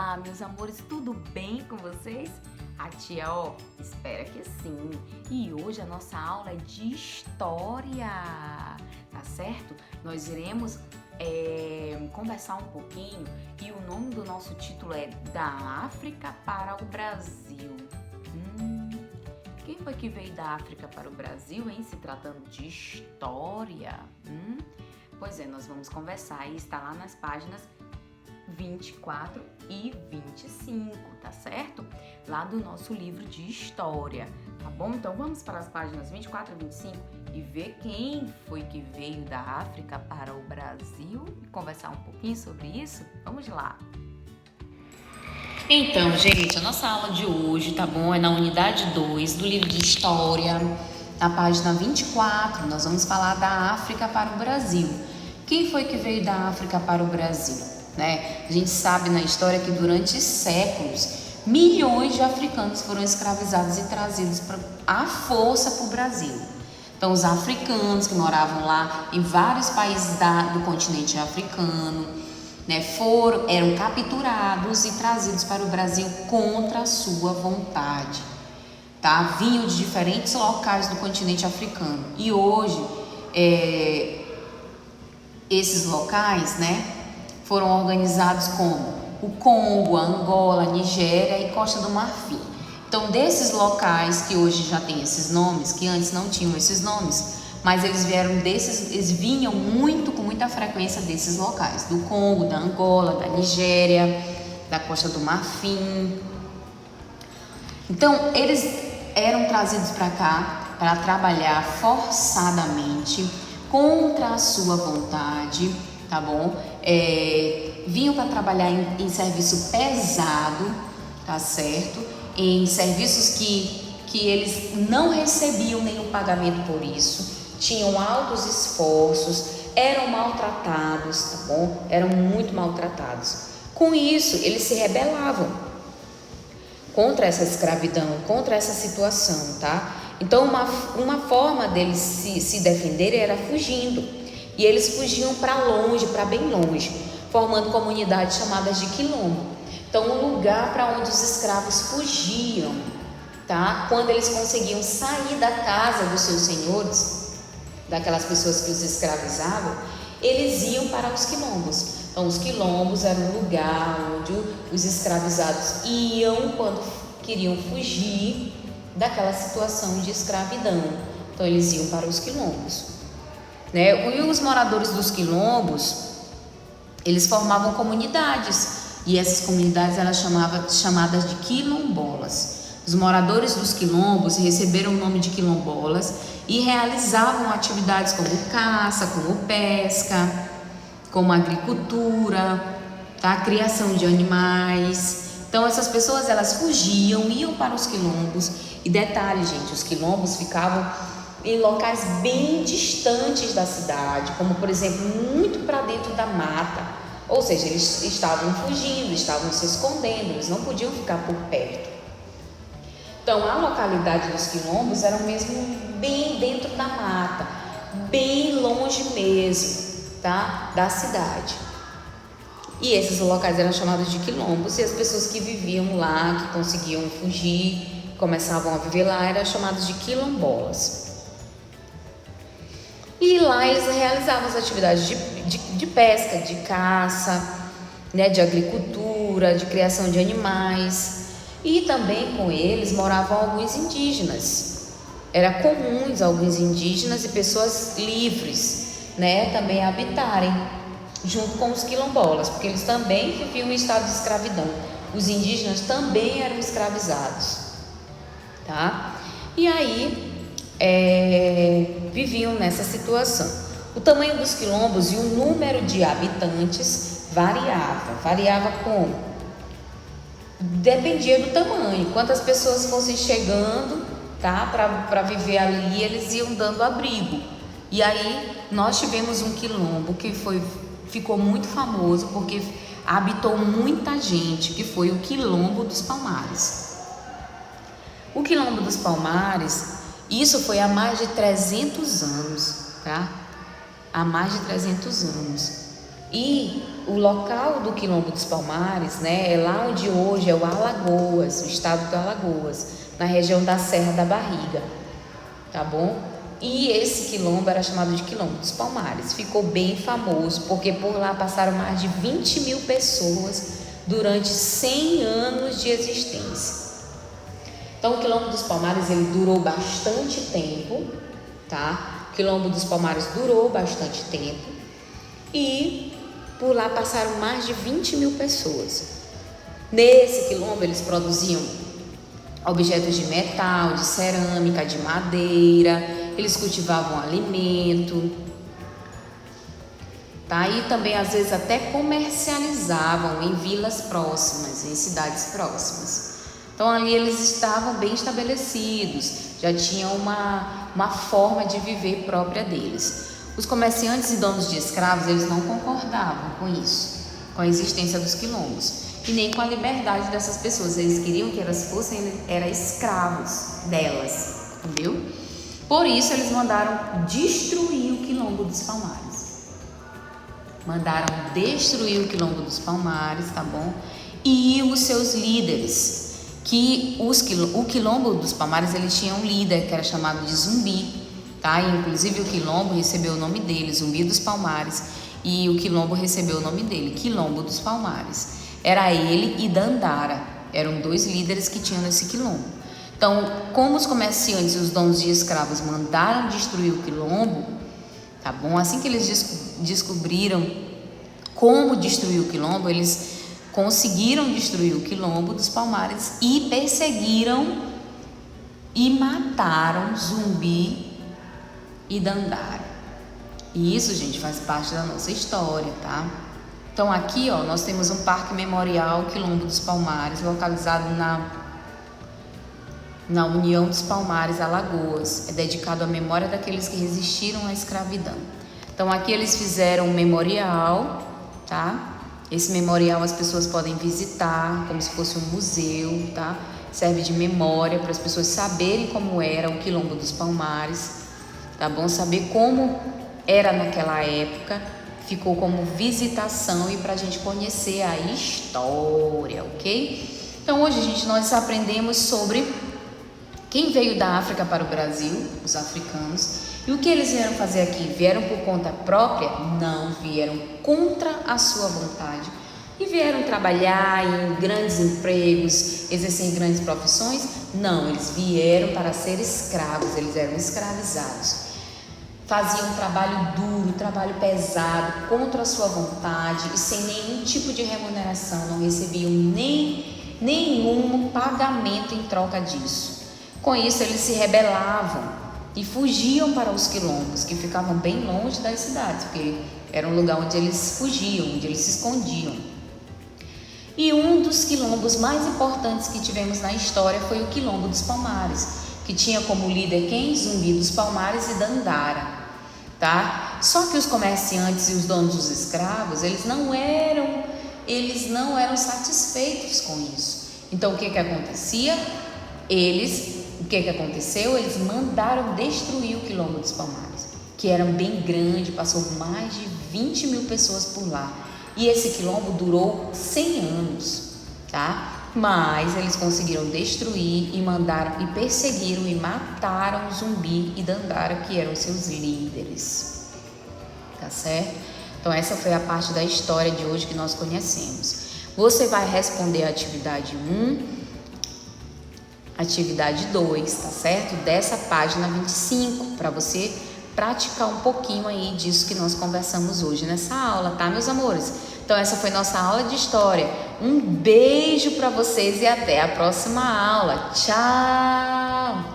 Olá, meus amores, tudo bem com vocês? A tia, espera que sim. E hoje a nossa aula é de história, tá certo? Nós iremos conversar um pouquinho e o nome do nosso título é Da África para o Brasil. Quem foi que veio da África para o Brasil, hein? Se tratando de história. Pois é, nós vamos conversar e está lá nas páginas 24 e 25, tá certo? Lá do nosso livro de história, tá bom? Então vamos para as páginas 24 e 25 e ver quem foi que veio da África para o Brasil e conversar um pouquinho sobre isso? Vamos lá! Então, gente, a nossa aula de hoje, tá bom? É na unidade 2 do livro de história, na página 24, nós vamos falar da África para o Brasil. Quem foi que veio da África para o Brasil? A gente sabe na história que durante séculos, milhões de africanos foram escravizados e trazidos à força para o Brasil. Então, os africanos que moravam lá em vários países do continente africano, eram capturados e trazidos para o Brasil contra a sua vontade. Tá? Vinham de diferentes locais do continente africano. E hoje, esses locais, foram organizados como o Congo, a Angola, a Nigéria e Costa do Marfim. Então, desses locais que hoje já têm esses nomes, que antes não tinham esses nomes, mas eles vinham com muita frequência desses locais, do Congo, da Angola, da Nigéria, da Costa do Marfim. Então, eles eram trazidos para cá para trabalhar forçadamente, contra a sua vontade, tá bom? Vinham para trabalhar em serviço pesado, tá certo? Em serviços que eles não recebiam nenhum pagamento por isso, tinham altos esforços, eram maltratados, tá bom? Eram muito maltratados. Com isso, eles se rebelavam contra essa escravidão, contra essa situação, tá? Então, uma forma deles se defenderem era fugindo. E eles fugiam para longe, para bem longe, formando comunidades chamadas de quilombo. Então, um lugar para onde os escravos fugiam, tá? Quando eles conseguiam sair da casa dos seus senhores, daquelas pessoas que os escravizavam, eles iam para os quilombos. Então, os quilombos eram um lugar onde os escravizados iam quando queriam fugir daquela situação de escravidão. Então, eles iam para os quilombos. E os moradores dos quilombos, eles formavam comunidades, e essas comunidades eram chamadas de quilombolas. Os moradores dos quilombos receberam o nome de quilombolas e realizavam atividades como caça, como pesca, como agricultura, tá? Criação de animais. Então, essas pessoas, elas fugiam, iam para os quilombos. E detalhe, gente, os quilombos ficavam em locais bem distantes da cidade, como, por exemplo, muito para dentro da mata. Ou seja, eles estavam fugindo, estavam se escondendo, eles não podiam ficar por perto. Então, a localidade dos quilombos era mesmo bem dentro da mata, bem longe mesmo, tá? Da cidade. E esses locais eram chamados de quilombos, e as pessoas que viviam lá, que conseguiam fugir, começavam a viver lá, eram chamados de quilombolas. E lá eles realizavam as atividades de pesca, de caça, de agricultura, de criação de animais. E também com eles moravam alguns indígenas. Era comum alguns indígenas e pessoas livres, também habitarem junto com os quilombolas, porque eles também viviam em estado de escravidão. Os indígenas também eram escravizados, tá? E aí viviam nessa situação. O tamanho dos quilombos e o número de habitantes variava como? Dependia do tamanho. Quantas pessoas fossem chegando, tá, para viver ali, eles iam dando abrigo. E aí nós tivemos um quilombo que ficou muito famoso porque habitou muita gente, que foi o Quilombo dos Palmares. O Quilombo dos Palmares, isso foi há mais de 300 anos, tá? Há mais de 300 anos. E o local do Quilombo dos Palmares, né, é lá onde hoje é o Alagoas, o estado do Alagoas, na região da Serra da Barriga, tá bom? E esse quilombo era chamado de Quilombo dos Palmares. Ficou bem famoso porque por lá passaram mais de 20 mil pessoas durante 100 anos de existência. Então o Quilombo dos Palmares ele durou bastante tempo, tá? O Quilombo dos Palmares durou bastante tempo e por lá passaram mais de 20 mil pessoas. Nesse quilombo eles produziam objetos de metal, de cerâmica, de madeira, eles cultivavam alimento, tá? E também às vezes até comercializavam em vilas próximas, em cidades próximas. Então ali eles estavam bem estabelecidos, já tinham uma forma de viver própria deles. Os comerciantes e donos de escravos, eles não concordavam com isso, com a existência dos quilombos. E nem com a liberdade dessas pessoas. Eles queriam que elas fossem escravos delas, entendeu? Por isso eles mandaram destruir o Quilombo dos Palmares. Mandaram destruir o Quilombo dos Palmares, tá bom? E os seus líderes, o Quilombo dos Palmares, ele tinha um líder que era chamado de Zumbi, tá? E, inclusive o Quilombo recebeu o nome dele, Zumbi dos Palmares, e o Quilombo recebeu o nome dele, Quilombo dos Palmares. Era ele e Dandara, eram dois líderes que tinham nesse quilombo. Então, como os comerciantes e os donos de escravos mandaram destruir o quilombo, tá bom? Assim que eles descobriram como destruir o quilombo, eles conseguiram destruir o Quilombo dos Palmares e perseguiram e mataram Zumbi e Dandara. E isso, gente, faz parte da nossa história, tá? Então aqui, ó, nós temos um parque memorial Quilombo dos Palmares, localizado na União dos Palmares, Alagoas. É dedicado à memória daqueles que resistiram à escravidão. Então aqui eles fizeram um memorial, tá? Esse memorial as pessoas podem visitar como se fosse um museu, tá? Serve de memória para as pessoas saberem como era o Quilombo dos Palmares, tá bom? Saber como era naquela época. Ficou como visitação e para a gente conhecer a história, ok? Então hoje, gente, nós aprendemos sobre quem veio da África para o Brasil, os africanos, e o que eles vieram fazer aqui. Vieram por conta própria? Não, vieram contra a sua vontade e vieram trabalhar em grandes empregos, exercer em grandes profissões? Não, eles vieram para ser escravos, eles eram escravizados. Faziam um trabalho duro, trabalho pesado, contra a sua vontade e sem nenhum tipo de remuneração, não recebiam nenhum pagamento em troca disso. Com isso, eles se rebelavam e fugiam para os quilombos, que ficavam bem longe das cidades, porque era um lugar onde eles fugiam, onde eles se escondiam. E um dos quilombos mais importantes que tivemos na história foi o Quilombo dos Palmares, que tinha como líder quem? Zumbi dos Palmares e Dandara, tá? Só que os comerciantes e os donos dos escravos, eles não eram satisfeitos com isso. Então o que acontecia? O que aconteceu? Eles mandaram destruir o Quilombo dos Palmares, que era bem grande, passou mais de 20 mil pessoas por lá. E esse quilombo durou 100 anos, tá? Mas eles conseguiram destruir e mandaram e perseguiram e mataram Zumbi e Dandara, que eram seus líderes, tá certo? Então essa foi a parte da história de hoje que nós conhecemos. Você vai responder a atividade 1, atividade 2, tá certo? Dessa página 25, para você praticar um pouquinho aí disso que nós conversamos hoje nessa aula, tá, meus amores? Então essa foi nossa aula de história. Um beijo para vocês e até a próxima aula. Tchau!